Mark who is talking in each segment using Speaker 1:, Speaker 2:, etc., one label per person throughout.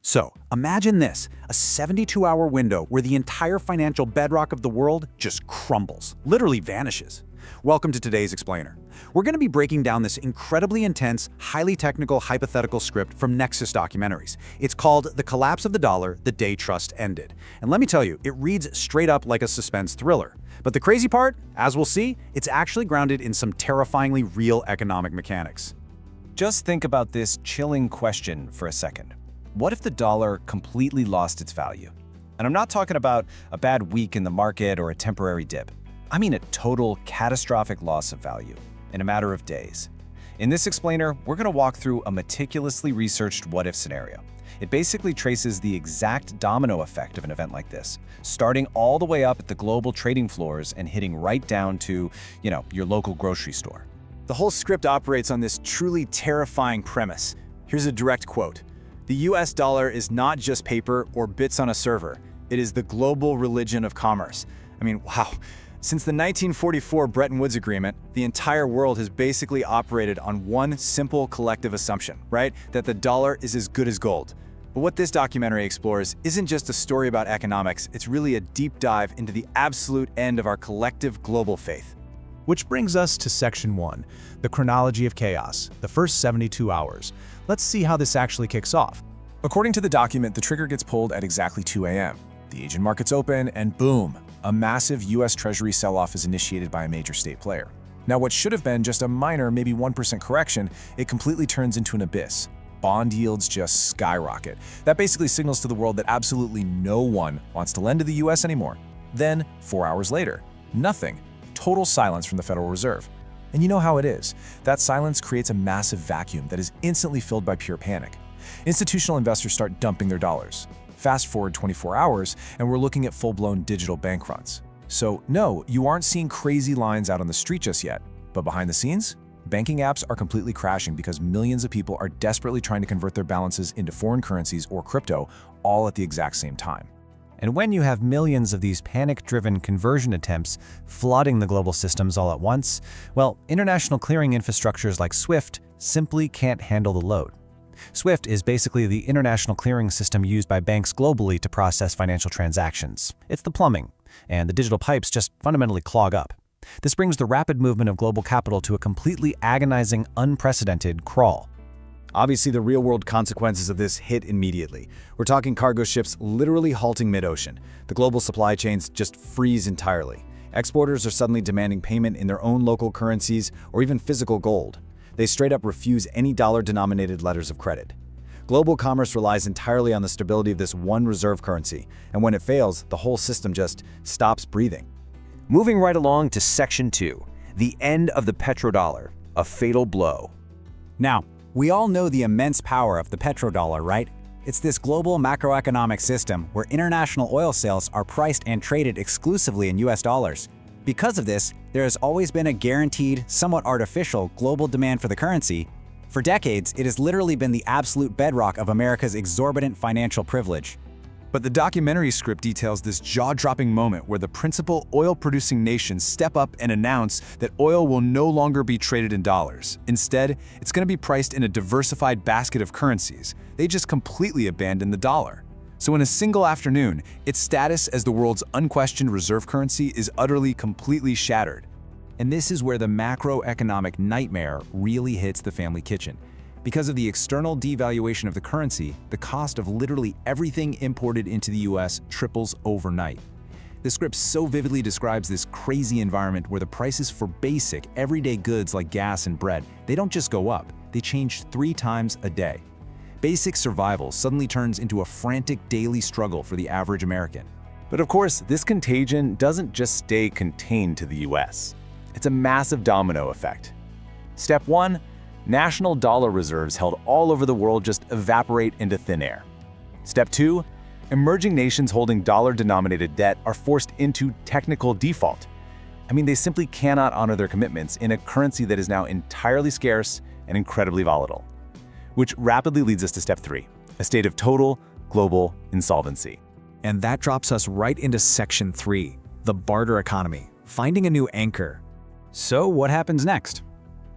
Speaker 1: So, imagine this, a 72-hour window where the entire financial bedrock of the world just crumbles, literally vanishes. Welcome to today's Explainer. We're going to be breaking down this incredibly intense, highly technical hypothetical script from Nexus Documentaries. It's called The Collapse of the Dollar, the Day Trust Ended. And let me tell you, it reads straight up like a suspense thriller. But the crazy part, as we'll see, it's actually grounded in some terrifyingly real economic mechanics.
Speaker 2: Just think about this chilling question for a second. What if the dollar completely lost its value? And I'm not talking about a bad week in the market or a temporary dip. I mean a total catastrophic loss of value in a matter of days. In this explainer, we're going to walk through a meticulously researched what-if scenario. It basically traces the exact domino effect of an event like this, starting all the way up at the global trading floors and hitting right down to, your local grocery store.
Speaker 3: The whole script operates on this truly terrifying premise. Here's a direct quote. The US dollar is not just paper or bits on a server. It is the global religion of commerce. I mean, wow. Since the 1944 Bretton Woods Agreement, the entire world has basically operated on one simple collective assumption, right? That the dollar is as good as gold. But what this documentary explores isn't just a story about economics, it's really a deep dive into the absolute end of our collective global faith.
Speaker 4: Which brings us to Section 1, the chronology of chaos, the first 72 hours. Let's see how this actually kicks off.
Speaker 5: According to the document, the trigger gets pulled at exactly 2 a.m. The Asian markets open, and boom, a massive U.S. Treasury sell-off is initiated by a major state player. Now, what should have been just a minor, maybe 1% correction, it completely turns into an abyss. Bond yields just skyrocket. That basically signals to the world that absolutely no one wants to lend to the U.S. anymore. Then, 4 hours later, nothing. Total silence from the Federal Reserve. And you know how it is. That silence creates a massive vacuum that is instantly filled by pure panic. Institutional investors start dumping their dollars. Fast forward 24 hours, and we're looking at full-blown digital bank runs. So no, you aren't seeing crazy lines out on the street just yet. But behind the scenes, banking apps are completely crashing because millions of people are desperately trying to convert their balances into foreign currencies or crypto, all at the exact same time.
Speaker 2: And when you have millions of these panic-driven conversion attempts flooding the global systems all at once, well, international clearing infrastructures like SWIFT simply can't handle the load. SWIFT is basically the international clearing system used by banks globally to process financial transactions. It's the plumbing, and the digital pipes just fundamentally clog up. This brings the rapid movement of global capital to a completely agonizing, unprecedented crawl.
Speaker 3: Obviously, the real-world consequences of this hit immediately. We're talking cargo ships literally halting mid-ocean. The global supply chains just freeze entirely. Exporters are suddenly demanding payment in their own local currencies or even physical gold. They straight up refuse any dollar-denominated letters of credit. Global commerce relies entirely on the stability of this one reserve currency, and when it fails, the whole system just stops breathing.
Speaker 6: Moving right along to Section 2, the end of the petrodollar, a fatal blow.
Speaker 1: Now, we all know the immense power of the petrodollar, right? It's this global macroeconomic system where international oil sales are priced and traded exclusively in US dollars. Because of this, there has always been a guaranteed, somewhat artificial, global demand for the currency. For decades, it has literally been the absolute bedrock of America's exorbitant financial privilege.
Speaker 5: But the documentary script details this jaw-dropping moment where the principal oil-producing nations step up and announce that oil will no longer be traded in dollars. Instead, it's going to be priced in a diversified basket of currencies. They just completely abandon the dollar. So in a single afternoon, its status as the world's unquestioned reserve currency is utterly, completely shattered.
Speaker 2: And this is where the macroeconomic nightmare really hits the family kitchen. Because of the external devaluation of the currency, the cost of literally everything imported into the US triples overnight. The script so vividly describes this crazy environment where the prices for basic, everyday goods like gas and bread, they don't just go up, they change 3 times a day. Basic survival suddenly turns into a frantic daily struggle for the average American.
Speaker 6: But of course, this contagion doesn't just stay contained to the US. It's a massive domino effect. Step 1, national dollar reserves held all over the world just evaporate into thin air. Step 2, emerging nations holding dollar-denominated debt are forced into technical default. I mean, they simply cannot honor their commitments in a currency that is now entirely scarce and incredibly volatile. Which rapidly leads us to Step 3, a state of total global insolvency.
Speaker 7: And that drops us right into Section 3, the barter economy, finding a new anchor.
Speaker 1: So what happens next?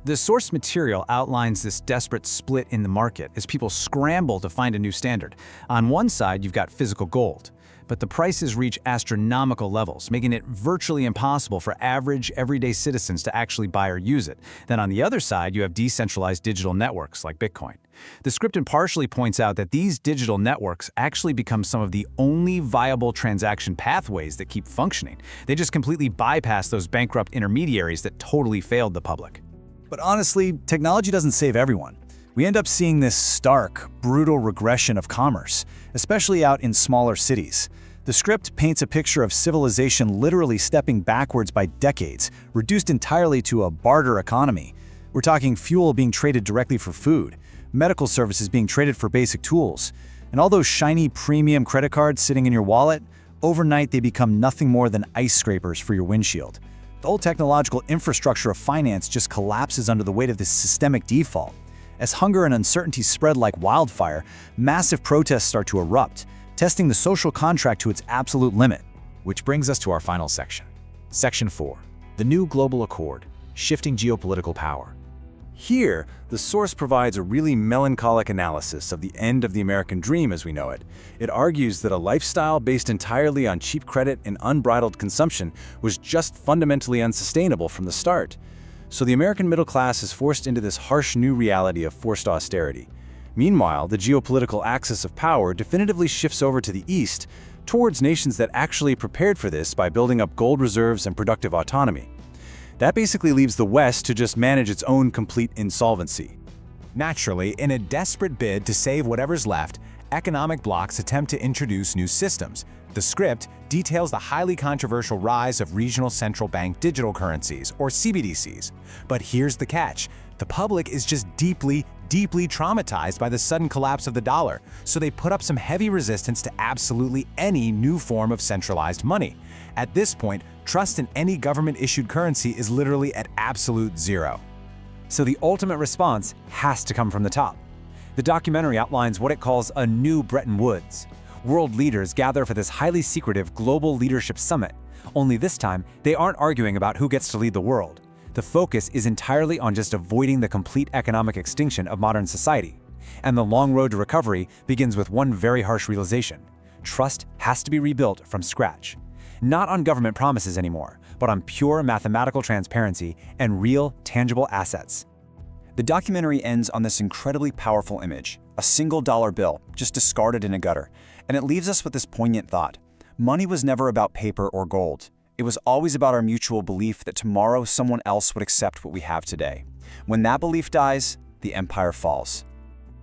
Speaker 4: The source material outlines this desperate split in the market as people scramble to find a new standard. On one side, you've got physical gold, but the prices reach astronomical levels, making it virtually impossible for average, everyday citizens to actually buy or use it. Then on the other side, you have decentralized digital networks like Bitcoin. The script impartially points out that these digital networks actually become some of the only viable transaction pathways that keep functioning. They just completely bypass those bankrupt intermediaries that totally failed the public.
Speaker 1: But honestly, technology doesn't save everyone. We end up seeing this stark, brutal regression of commerce, especially out in smaller cities. The script paints a picture of civilization literally stepping backwards by decades, reduced entirely to a barter economy. We're talking fuel being traded directly for food, medical services being traded for basic tools, and all those shiny premium credit cards sitting in your wallet, overnight they become nothing more than ice scrapers for your windshield. The whole technological infrastructure of finance just collapses under the weight of this systemic default. As hunger and uncertainty spread like wildfire, massive protests start to erupt, testing the social contract to its absolute limit.
Speaker 4: Which brings us to our final section. Section 4. The New Global Accord, Shifting Geopolitical Power.
Speaker 3: Here, the source provides a really melancholic analysis of the end of the American dream as we know it. It argues that a lifestyle based entirely on cheap credit and unbridled consumption was just fundamentally unsustainable from the start. So the American middle class is forced into this harsh new reality of forced austerity. Meanwhile, the geopolitical axis of power definitively shifts over to the east, towards nations that actually prepared for this by building up gold reserves and productive autonomy. That basically leaves the West to just manage its own complete insolvency.
Speaker 2: Naturally, in a desperate bid to save whatever's left, economic blocs attempt to introduce new systems. The script details the highly controversial rise of regional central bank digital currencies, or CBDCs. But here's the catch. The public is just deeply traumatized by the sudden collapse of the dollar, so they put up some heavy resistance to absolutely any new form of centralized money. At this point, trust in any government-issued currency is literally at absolute zero.
Speaker 6: So the ultimate response has to come from the top. The documentary outlines what it calls a new Bretton Woods. World leaders gather for this highly secretive global leadership summit. Only this time, they aren't arguing about who gets to lead the world. The focus is entirely on just avoiding the complete economic extinction of modern society. And the long road to recovery begins with one very harsh realization. Trust has to be rebuilt from scratch. Not on government promises anymore, but on pure mathematical transparency and real, tangible assets.
Speaker 1: The documentary ends on this incredibly powerful image, a single dollar bill, just discarded in a gutter, and it leaves us with this poignant thought. Money was never about paper or gold. It was always about our mutual belief that tomorrow someone else would accept what we have today. When that belief dies, the empire falls.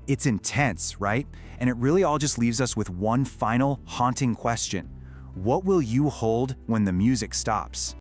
Speaker 1: It's intense, right? And it really all just leaves us with one final, haunting question. What will you hold when the music stops?